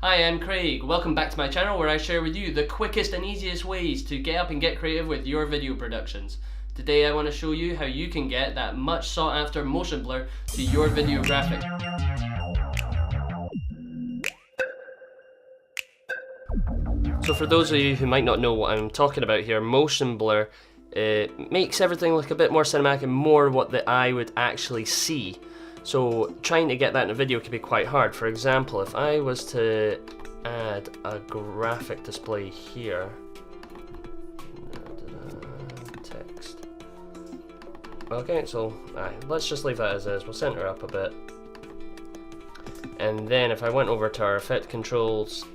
Hi, I'm Craig. Welcome back to my channel where I share with you the quickest and easiest ways to get up and get creative with your video productions. Today I want to show you how you can get that much sought after motion blur to your video graphic. So for those of you who might not know what I'm talking about here, motion blur makes everything look a bit more cinematic and more what the eye would actually see. So trying to get that in a video can be quite hard. For example, if I was to add a graphic display here, text. Okay, so let's just leave that as is. We'll center up a bit. And then if I went over to our effect controls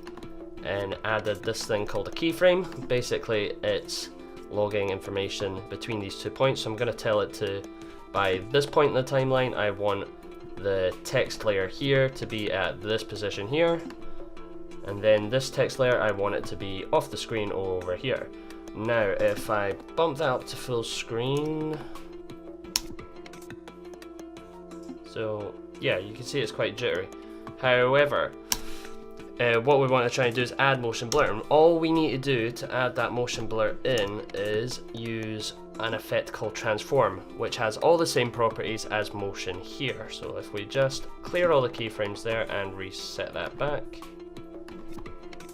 and added this thing called a keyframe, basically it's logging information between these 2 points. So I'm going to tell it to, by this point in the timeline, I want the text layer here to be at this position here, and then this text layer I want it to be off the screen over here. Now if I bump that up to full screen, so yeah, you can see it's quite jittery. However, what we want to try and do is add motion blur, and all we need to do to add that motion blur in is use an effect called transform, which has all the same properties as motion here. So if we just clear all the keyframes there and reset that back,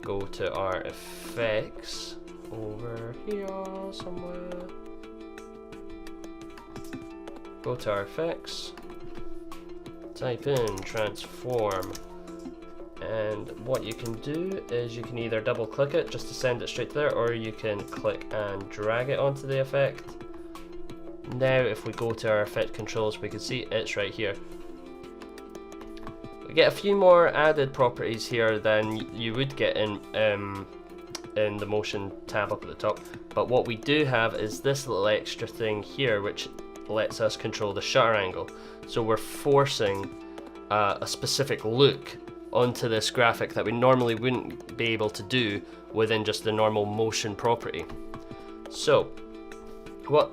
go to our effects over here somewhere, go to our effects, type in transform, and what you can do is you can either double click it just to send it straight to there, or you can click and drag it onto the effect. Now if we go to our effect controls, we can see it's right here. We get a few more added properties here than you would get in the motion tab up at the top, but what we do have is this little extra thing here which lets us control the shutter angle. So we're forcing a specific look onto this graphic that we normally wouldn't be able to do within just the normal motion property. So what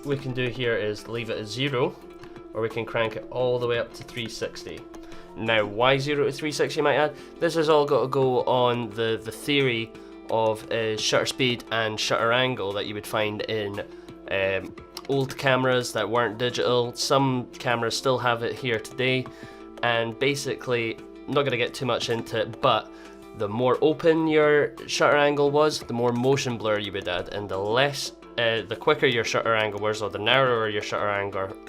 we can do here is leave it at 0, or we can crank it all the way up to 360. Now why 0 to 360 you might add? This has all got to go on the theory of shutter speed and shutter angle that you would find in old cameras that weren't digital. Some cameras still have it here today, and basically I'm not going to get too much into it, but the more open your shutter angle was, the more motion blur you would add, and the quicker your shutter angle was, or the narrower your shutter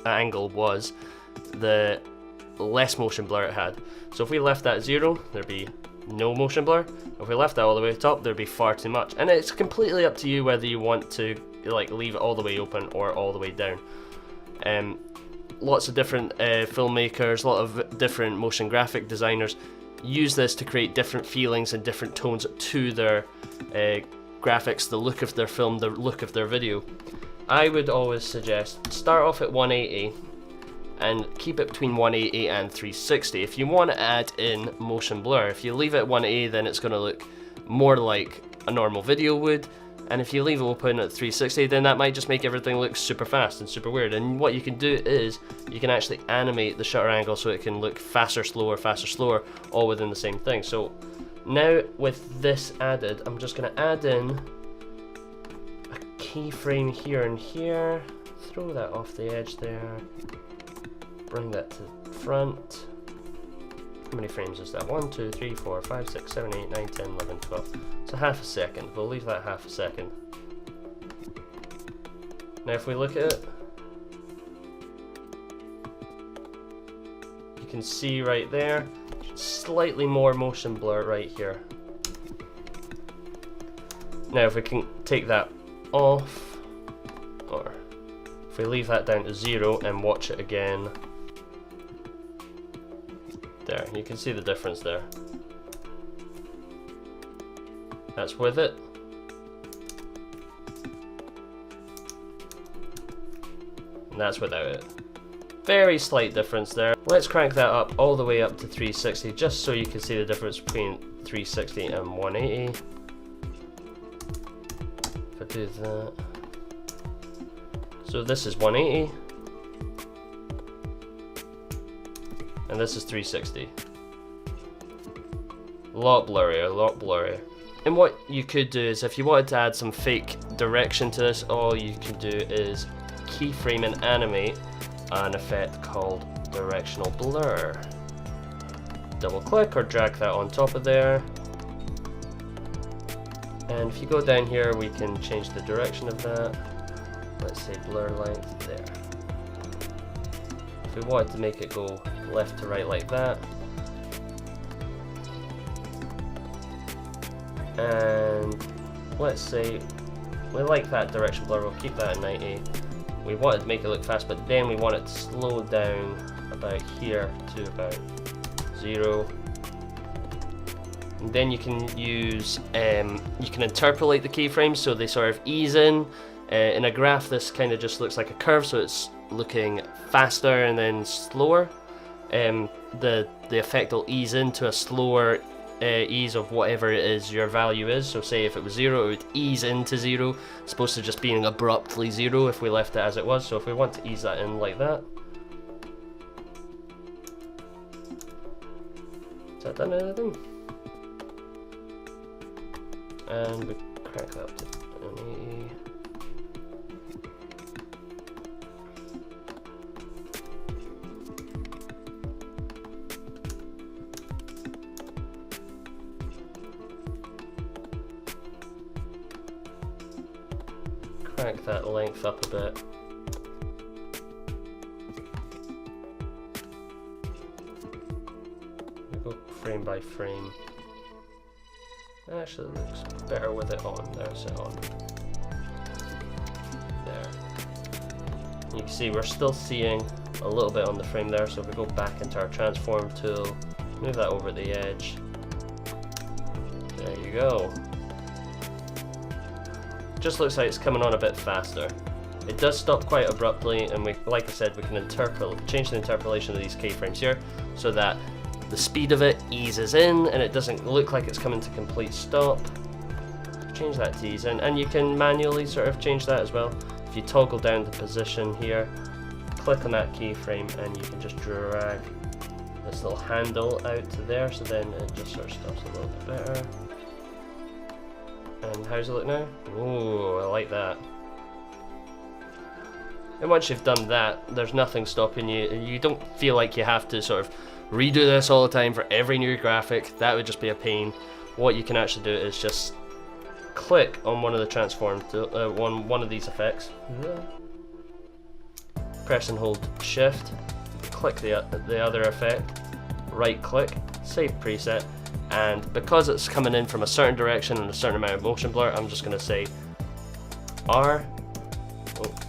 angle was, the less motion blur it had. So if we left that 0, there'd be no motion blur. If we left that all the way to the top, there'd be far too much. And it's completely up to you whether you want to leave it all the way open or all the way down. Lots of different filmmakers, a lot of different motion graphic designers use this to create different feelings and different tones to their graphics, the look of their film, the look of their video. I would always suggest start off at 180 and keep it between 180 and 360. If you want to add in motion blur, if you leave it at 180, then it's going to look more like a normal video would. And if you leave it open at 360, then that might just make everything look super fast and super weird. And what you can do is you can actually animate the shutter angle so it can look faster, slower, all within the same thing. So now with this added, I'm just going to add in a keyframe here and here, throw that off the edge there, bring that to the front. How many frames is that? 1, 2, 3, 4, 5, 6, 7, 8, 9, 10, 11, 12. So half a second. We'll leave that half a second. Now if we look at it, you can see right there, slightly more motion blur right here. Now if we can take that off, or if we leave that down to 0 and watch it again, there, you can see the difference there. That's with it. And that's without it. Very slight difference there. Let's crank that up all the way up to 360 just so you can see the difference between 360 and 180. If I do that. So this is 180. and this is 360. lot blurrier, a lot blurrier. And what you could do is, if you wanted to add some fake direction to this, all you can do is keyframe and animate an effect called directional blur. Double click or drag that on top of there. And if you go down here, we can change the direction of that. Let's say blur length there. If we wanted to make it go left to right like that. And let's say we like that direction blur, we'll keep that at 90. We wanted to make it look fast, but then we want it to slow down about here to about 0. And then you can use, you can interpolate the keyframes so they sort of ease in. In a graph, this kind of just looks like a curve, so it's looking faster and then slower. The effect will ease into a slower ease of whatever it is your value is. So say if it was 0, it would ease into 0, as opposed to just being abruptly 0 if we left it as it was. So if we want to ease that in like that. Has that done anything? And we crank that up to 180. Crank that length up a bit. We'll go frame by frame. Actually, it looks better with it on. There's it on. There. You can see we're still seeing a little bit on the frame there, so if we go back into our transform tool, move that over the edge. There you go. Just looks like it's coming on a bit faster. It does stop quite abruptly, and we, like I said, we can change the interpolation of these keyframes here so that the speed of it eases in and it doesn't look like it's coming to complete stop. Change that to ease in, and you can manually sort of change that as well. If you toggle down the position here, click on that keyframe, and you can just drag this little handle out to there, so then it just sort of stops a little bit better. And how's it look now? Ooh, I like that. And once you've done that, there's nothing stopping you. You don't feel like you have to sort of redo this all the time for every new graphic. That would just be a pain. What you can actually do is just click on one of the transform one of these effects. Press and hold Shift. Click the other effect. Right click. Save preset. And because it's coming in from a certain direction and a certain amount of motion blur, I'm just going to say R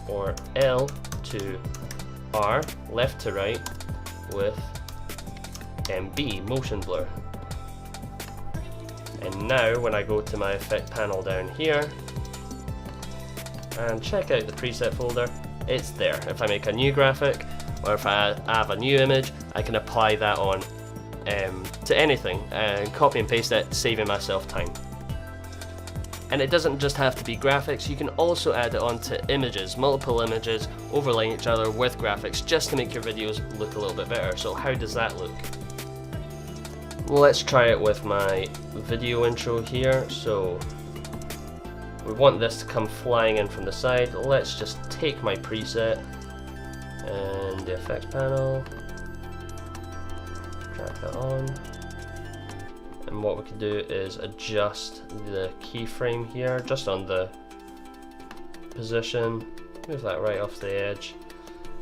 or L to R, left to right, with MB, motion blur. And now when I go to my effect panel down here and check out the preset folder, it's there. If I make a new graphic or if I have a new image, I can apply that on to anything and copy and paste it, saving myself time. And it doesn't just have to be graphics, you can also add it onto images, multiple images overlaying each other with graphics, just to make your videos look a little bit better. So how does that look? Let's try it with my video intro here. So we want this to come flying in from the side. Let's just take my preset and the effects panel, drag that on, and what we can do is adjust the keyframe here just on the position, move that right off the edge,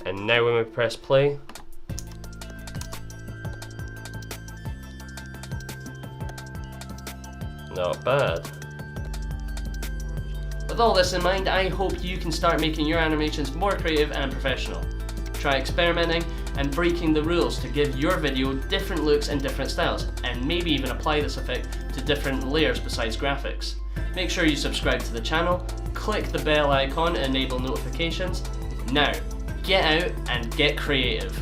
and now when we press play, not bad. With all this in mind, I hope you can start making your animations more creative and professional. Try experimenting and breaking the rules to give your video different looks and different styles, and maybe even apply this effect to different layers besides graphics. Make sure you subscribe to the channel, click the bell icon to enable notifications. Now, get out and get creative.